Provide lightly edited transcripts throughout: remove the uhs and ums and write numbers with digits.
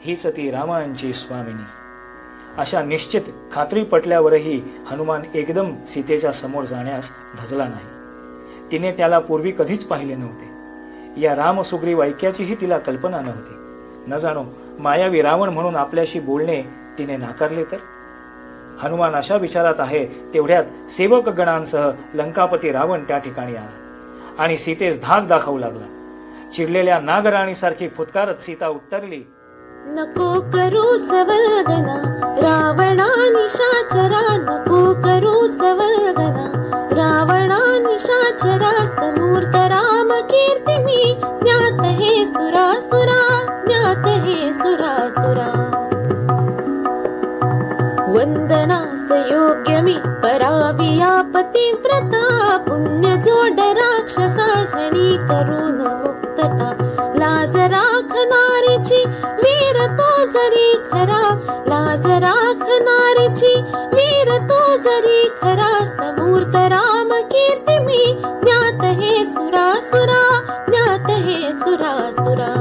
हीच ती रामांची स्वामिनी. अशा निश्चित खात्री पटल्यावरही हनुमान एकदम सीतेच्या समोर जाण्यास धजला नाही. तिने त्याला पूर्वी कधीच पाहिले नव्हते. या राम सुग्रीव ऐक्याचीही तिला कल्पना नव्हती. न जाणो मायावी रावण म्हणून आपल्याशी बोलणे तिने नाकारले तर. हनुमान अशा विचारात आहे तेवढ्यात सेवक गणांसह लंकापती रावण त्या ठिकाणी आला आणि सीतेस धाक दाखवू लागला. चिडलेल्या नागराणीसारखी फुतकारत सीता उत्तरली, नको करू सवलगना रावणा निशाचरा, नको करू सवलगना रावणा निशाचरा, समूर्त राम कीर्ती मी ज्ञात हे सुरासुरा, ज्ञात हे सुरासुरा. वंदना सयोग्य मी पराविया पतिव्रता, पुण्य जोड राक्षसा झणी करून मुक्तता. लाज राखणारीची वीर तो जरी खरा, लाज राखणारीची वीर तो जरी खरा, समूर्त राम कीर्ती मी ज्ञात हे सुरासुरा, ज्ञात हे सुरासुरा.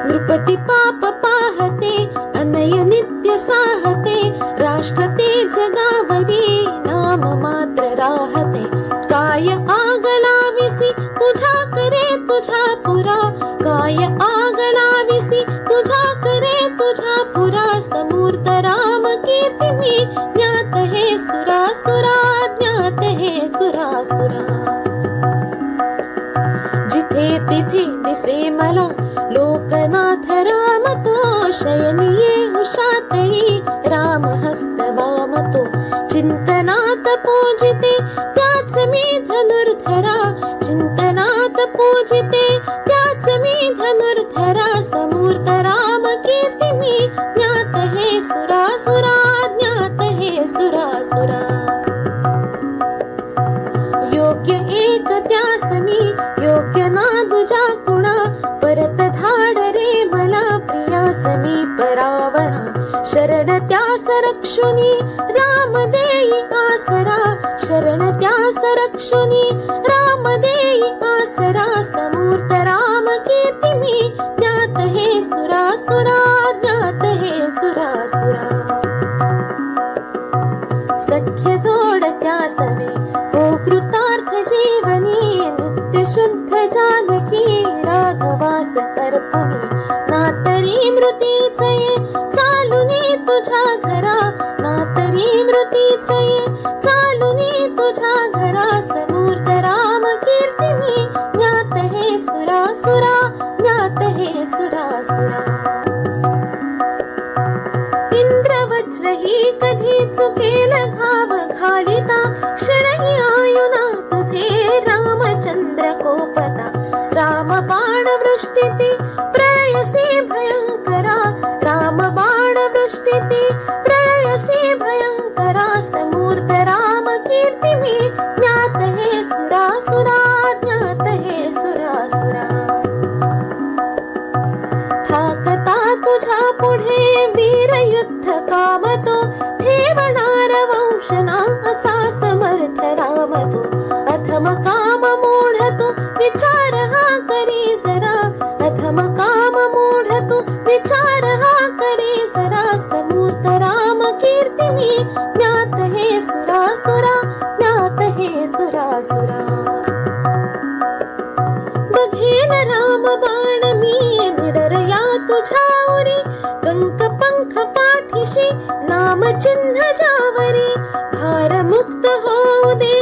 नृपती पाप पाहते अनय नित्य साहते, राष्ट्र ते जगावरी नाम मात्र राहते. काय आग लाविसी तुझा करे तुझा पुरा, काय आग लाविसी तुझा करे तुझा पुरा, समूर्त राम कीर्ती मी ज्ञात हे सुरासुरा, ज्ञात हे सुरासुरा. जिथे तिथे दिसे मला लोकनाथ राम तो, शयनिये उषातळी राम हस्त वाम तो. चिंतनात पूजिते त्याच मी धनुर्धरा, चिंतनात पूजिते त्याच मी धनुर्धरा, समूर्त राम कीर्ती मी ज्ञात हे सुरासुरा, ज्ञात हे सुरासुरा. योग्य एक त्यास मी योग्य ना दुजा कुणा, परत धाड रे मला प्रियास मी परावणा. शरण त्यास रक्षुनी राम देई आसरा, शरण त्यास रक्षुनी राम देई आसरा, समूर्त राम कीर्ती मी ज्ञात हे सुरासुरा, ज्ञात हे सुरासुरा. सख्य जोड त्यास मी हो कृतार्थ जीवनी, नित्य शुद्ध जानकी राघवास अर्पणी. नातरी मृतीचे चालुनी तुझ्या घरा, नातरी मृतीचे चालुनी तुझ्या घरा, समूर्त राम कीर्ती मी ज्ञात हे सुरासुरा, ज्ञात हे सुरासुरा. इंद्रवज्र ही कधी चुकेल घाव घालिता, क्षणही आयुना तुझे रामचंद्र कोपता. राम बाण वृष्टीती प्रळयसी भयंकरा, राम बाण वृष्टीती प्रळयसी भयंकरा, समूर्त राम कीर्ती मी ज्ञात हे सुरासुरा, ज्ञात हे सुरासुरा. ठाकता तुझ्या पुढे वीर युद्ध कामतो, ठेवणार वंशना असा समर्थ राम तो. अधम काम मूढतो विचार हा करी जरा, अधम काम मूढतो विचार हा करी जरा, समूर्त राम कीर्ती मी ज्ञात हे सुरासुरा, ज्ञात हे सुरासुरा. बघेन राम बाण मी निडर या तुझ्या उरी, कंक पंख पाठीशी नाम चिन्ह जावरी. भारमुक्त होऊ दे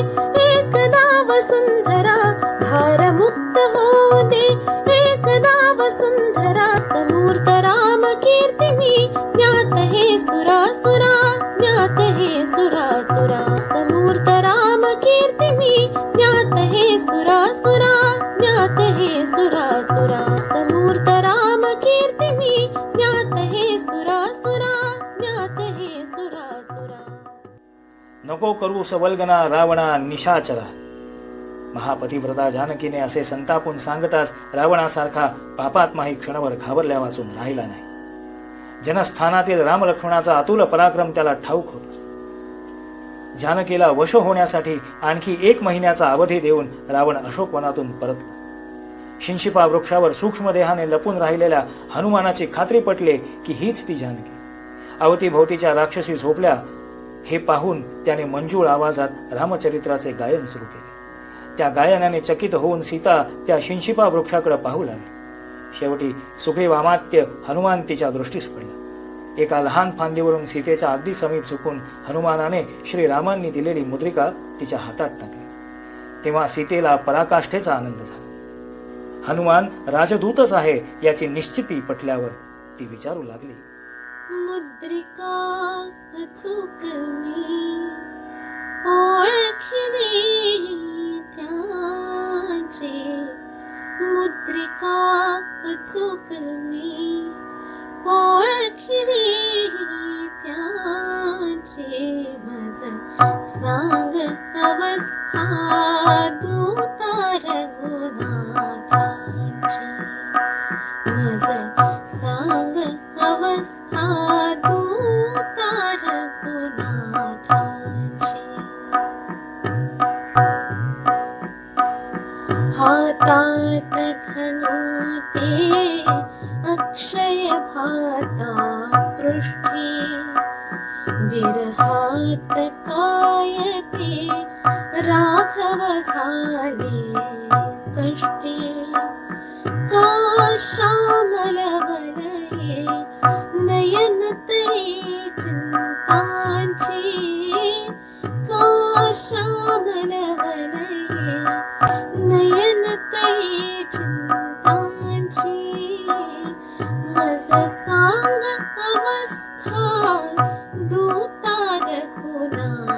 एकदा वसुंधरा, भारमुक्त होऊ दे एकदा वसुंधरा, समूर्त राम कीर्ती मी ज्ञात हे सुरासुरा, ज्ञात हे सुरासुरा. समूर्त राम कीर्ती मी ज्ञात हे सुरासुरा, ज्ञात हे सुरासुरा. समूर्त राम कीर्ती मी ज्ञात हे सुरासुरा, ज्ञात हे सुरासुरा. नको करू सवल्गना रावणा निशाचरा. महापतिव्रता जानकीने असे संतापून सांगताच रावणासारखा पापात्माही क्षणभर घाबरल्या वाचून राहिला नाही. जनस्थानातील रामलक्ष्मणाचा अतुल पराक्रम त्याला ठाऊक होता. जानकीला वश होण्यासाठी आणखी 1 महिन्याचा अवधी देऊन रावण अशोकवनातून परतला. शिंशिपा वृक्षावर सूक्ष्म देहाने लपून राहिलेल्या हनुमानाची खात्री पटले की हीच ती जानकी. अवतीभोवतीच्या राक्षसी झोपल्या हे पाहून त्याने मंजूळ आवाजात रामचरित्राचे गायन सुरू केले. त्या गायनाने चकित होऊन सीता त्या शिंशिपा वृक्षाकडे पाहू लागली. शेवटी सुग्रीव अमात्य हनुमान तिच्या दृष्टीस पडला. एका लहान फांदीवरून सीतेच्या अगदी समीप झुकून हनुमानाने श्रीरामांनी दिलेली मुद्रिका तिच्या हातात टाकली. तेव्हा सीतेला पराकाष्ठेचा आनंद झाला. हनुमान राजदूतच आहे याची निश्चिती पटल्यावर ती विचारू लागली. मुद्रिका अचूक मी ओळखली त्याचे, मुद्रिका अचूक मी ओळखली त्याचे, मज सांग अवस्था दूता रघुनाथाची, मज सांग अवस्था दूता रघुनाथाची. हातात धनु ते अक्षय भाता पृष्ठे, विरहात काय ते राघव झाले कष्टे. का श्यामल वलये नयन तळी चिंतांची, का श्यामल वलये नयन तळी चिंतांची, मज सांग अवस्था दूता रघुनाथाची,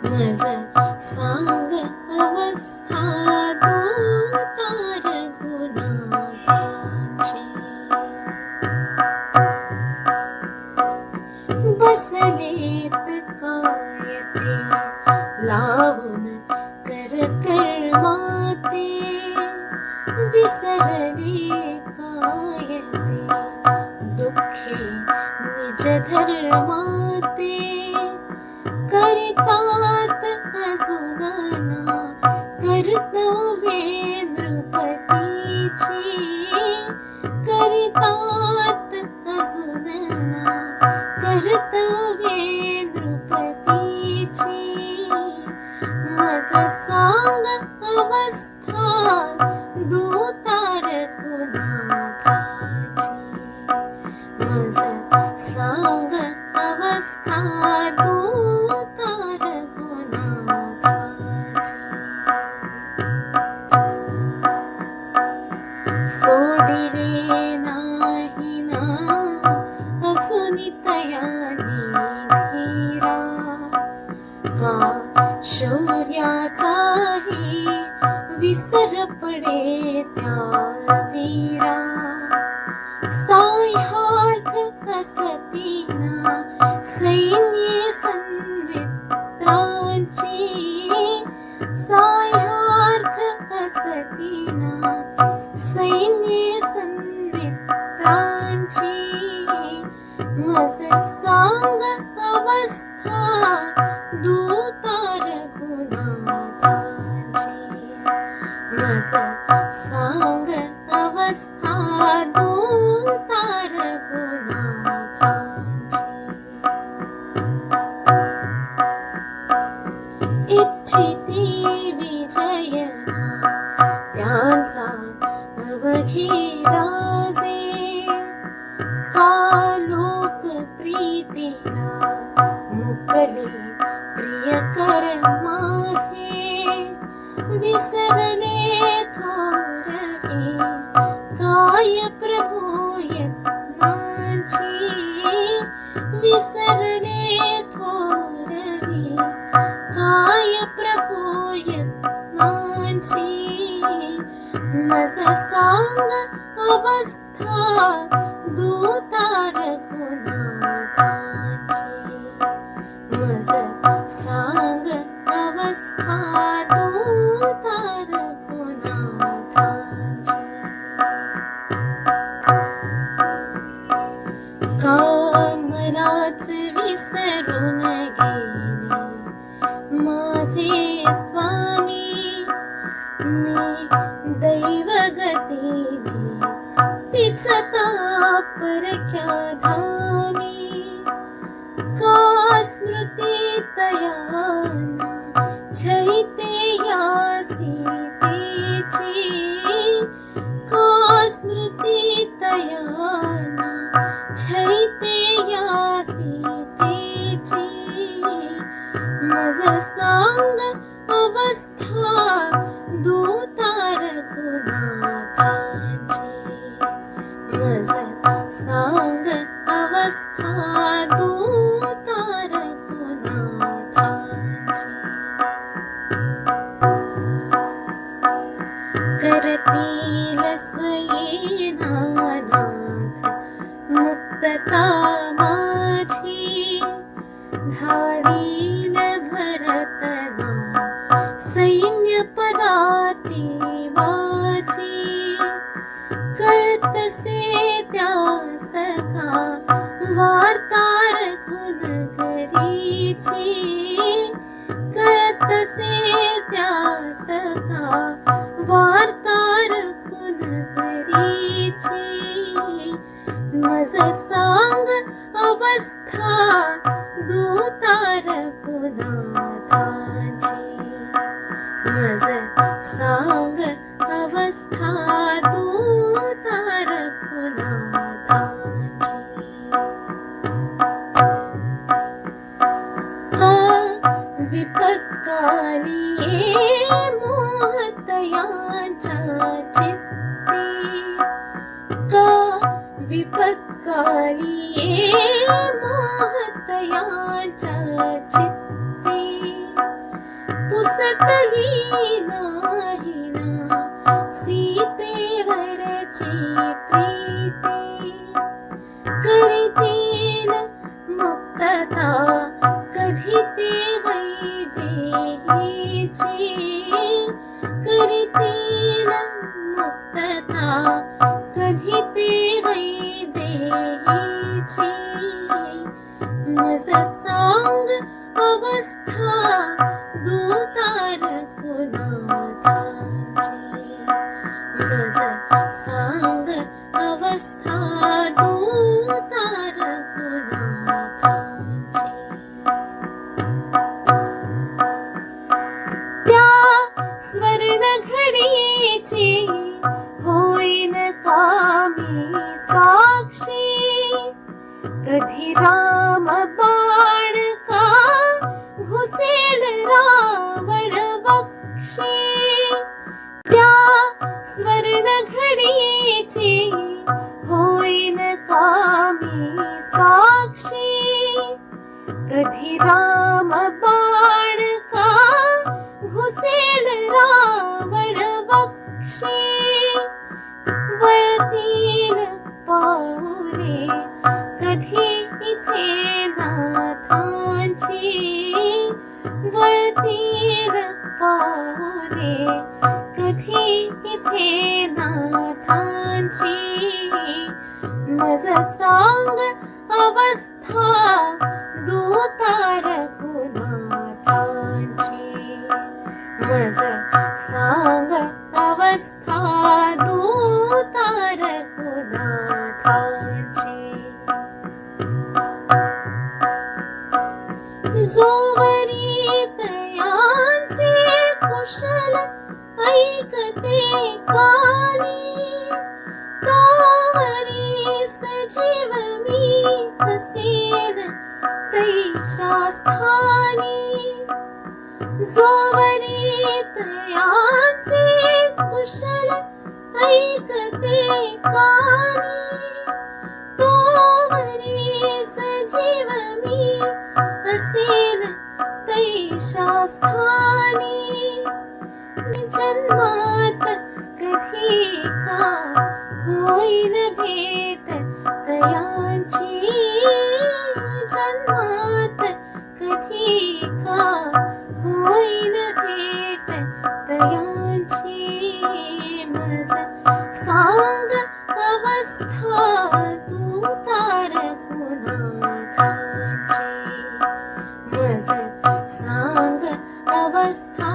मज सांग अवस्था दूता रघुनाथाची. बसलेत काय ते लावून कर कर्माते, विसरले काय ते दुःखे निज धर्माते. करितात अजूनना कर्तव्ये नृपतीची, करितात अजूनना कर्तव्ये नृपतीची, मज सांग अवस्था दूता रघुनाथाची, मज सांग अवस्था दूता रघुनाथाची. सोडिले नाही ना अजूनी तयानी धीरा, का शौर्याचाही विसर पडे त्या वीरा. साह्यार्थ असतीना सैन्ये सन्मित्रांची, साह्यार्थ असतीना सैन्ये सन्मित्रांची, मज सांग अवस्था दूता रघुनाथाची, मज सांग अवस्था दूता रघुनाथाची. इच्छिती विजयना त्यांचा अवघे राजे, का लोक प्रीतीला मुकले प्रियकर माझे. विसरले थोरवे काय प्रभू यत्नांची, विसरले थोरवे काय प्रभू यत्नांची, मज सांग अवस्था दूता रघुनाथाची, मज सांग अवस्था दूता रघुनाथाची. कामराच विसरून गेले माझे स्वामी, मी परक्या धामी का स्मृती तयाना छळीते या सीतेची का स्मृती तयाना छळीते या सीतेची मज सांग अवस्था दूता रघुनाथाची मज सांग अवस्था दूता रघुनाथाची करतील स्वयेनानाथ मुक्तता माझी धाडील भरतना सैन्य पदाती वाची कळतसे त्या सखा वार्ता रघुनगरीची कळतसे त्या सखा वार्ता रघुनगरीची मज सांग अवस्था दूता रघुनाथाची मज सांग अवस्था दूता रघुनाथाची का विपत्काली मोहतयांच्या चित्ती का विपत्काली मोहतयांच्या चित्ती पुसटली नाही ना सीतेवरची प्रीती करीतील मुक्तता कधी ते वैदेहीची करीतील मुक्तता कधी ते वैदेहीची मज सांग अवस्था दूता रघुनाथाची मज सांग अवस्था दूता रघुनाथाची त्या स्वर्ण घडीची होईन कामी साक्षी कधी राम बाण का घुसेल रावण बक्षी त्या स्वर्ण घडीची होईन कामी साक्षी कधी राम बाण का घुसेल रावण बक्षी वळतील पाऊले कधी इथे नाथांची वळतील पाऊले कधी इथे नाथांची मज सांग अवस्था दूता रघुनाथांची मज सांग अवस्था दूता रघुनाथांची जोवरी तयांचे कुशल ऐकते कानी तोवरी सजीव मी हसेन तैशा स्थानी जोवरी तयांचे कुशल ऐकते कानी तोवरी सजीव मी हसेन तैशा स्थानी जन्मात कधी का होईल भेट तयांची जन्मात कधी का होईल भेट तयांची मज सांग अवस्था दूता रघुनाथाची मज सांग अवस्था